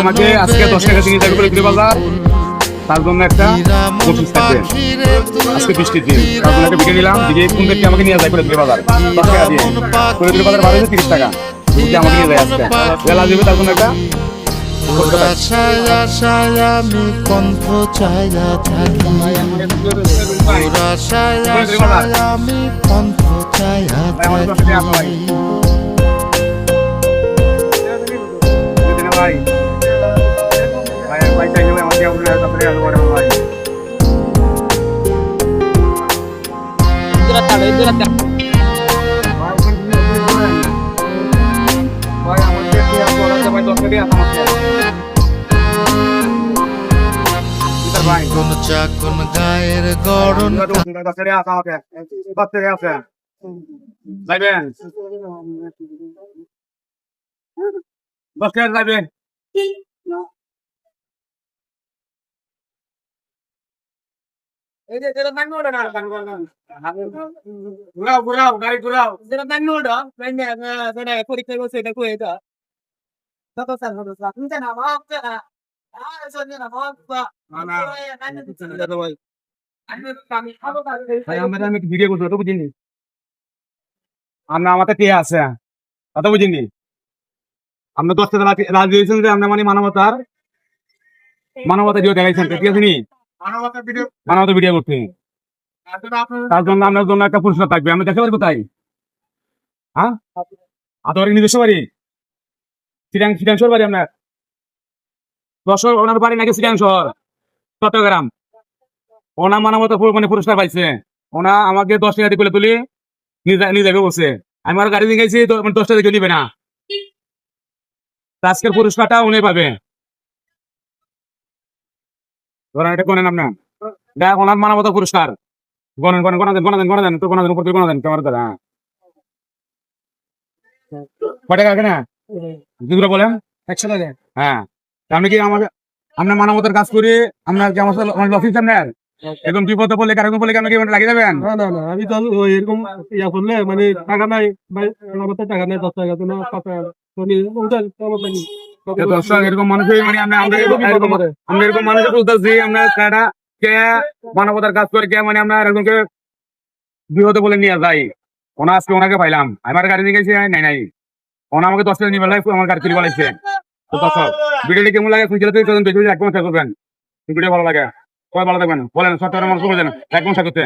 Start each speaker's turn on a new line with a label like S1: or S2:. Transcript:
S1: আমাকে আজকে 10 টাকা চিনি যাবে কুলিতলি বাজার, তার জন্য একটা বকশিস থাকবে। আজকে বৃষ্টির দিন, তার জন্য একটা বিকে নিলাম। বিকে কোন ব্যক্তি আমাকে নিয়ে যায় কুলিতলি বাজার 10 টাকা দিয়ে। কুলিতলি বাজার ভাড়া হচ্ছে 30 টাকা। আমাকে নিয়ে যায় আজকে বেলা যাবে, তার জন্য একটা
S2: আশায় আশায় আমি কণ্ঠ চাইয়া থাকি, আশায় আশায় আমি কণ্ঠ চাইয়া থাকি। কোন চাকুন গায়ের গড়ন
S1: যাইবেন এই যে যেটা নাঙ্গ ওটা না ঘুরাও ঘুরাও গাড়ি ঘুরাও যেটা নাঙ্গ ওটা সেটা পরীক্ষা করছে এটা কই এটা কত স্যার কত স্যার তুমি না বাপ না ভিডিও করছো তো বুঝিনি আমরা আমাদের কে আছে কথা বুঝিনি। আমরা 10 টাকা রাজি দিয়েছেন যে আমরা মানে মানবতা ভিডিও দেখাইছেন, ঠিক আছে নি? মানবতা ভিডিও করতে, তার জন্য আপনার জন্য একটা পুরস্কার থাকবে। আমরা দেখতে পারি কোথায়? হ্যাঁ, আপনার নিজস্ব বাড়ি চিটাং শহর বাড়ি আপনার? দর্শক ওনার বাড়ি নাকি চিটাং শহর চট্টগ্রাম। ওনা মানবতা মানে পুরস্কার পাইছে। ওনা আমাকে 10 টাকা দিয়ে তুলি নিয়ে যাবে বলছে। আমি আর গাড়ি দিয়ে গেছি 10 টাকা দিয়ে নিবে না। আজকের পুরস্কারটা উনি পাবে। ধরেন এটা গণেন আপনার, দেখ ওনার মানবতা পুরস্কার গণেন তো গণা দেন উপর দিয়ে গণা দেন ক্যামেরা দ্বারা। কয় টাকা না দুটো বলেন? 100 টাকা। হ্যাঁ, আপনি কি আমাকে আপনার মানবতার কাজ করি আপনার কি আমার অফিস আপনার এরকম বিপদে পড়লে কারণ বলে আপনি কি লাগিয়ে যাবেন?
S3: না না না, আমি তো এরকম ইয়া করলে মানে টাকা নাই ভাই, আমার কাছে টাকা নাই 10 টাকা তো না 5 টাকা
S1: এরকম মানুষই মানে আমরা এরকম মানুষ বুঝতেছি আমরা কে মানবতার কাজ করে কে মানে আমরা এরকমকে বিপদে বলে নিয়ে যাই। ওনা আজকে ওনাকে পাইলাম, আমার গাড়ি নিয়ে গেছি নাই ওনা আমাকে 10 টাকা নিয়ে বেলায় আমার গাড়ি তুলে বলাইছে। তো দর্শক ভিডিওটি কেমন লাগে শুনছিল একদম শেয়ার করবেন। ভিডিও ভালো লাগে সবাই ভালো থাকবেন, বলেন সব মানুষ করবেন একদম শেয়ার করতে।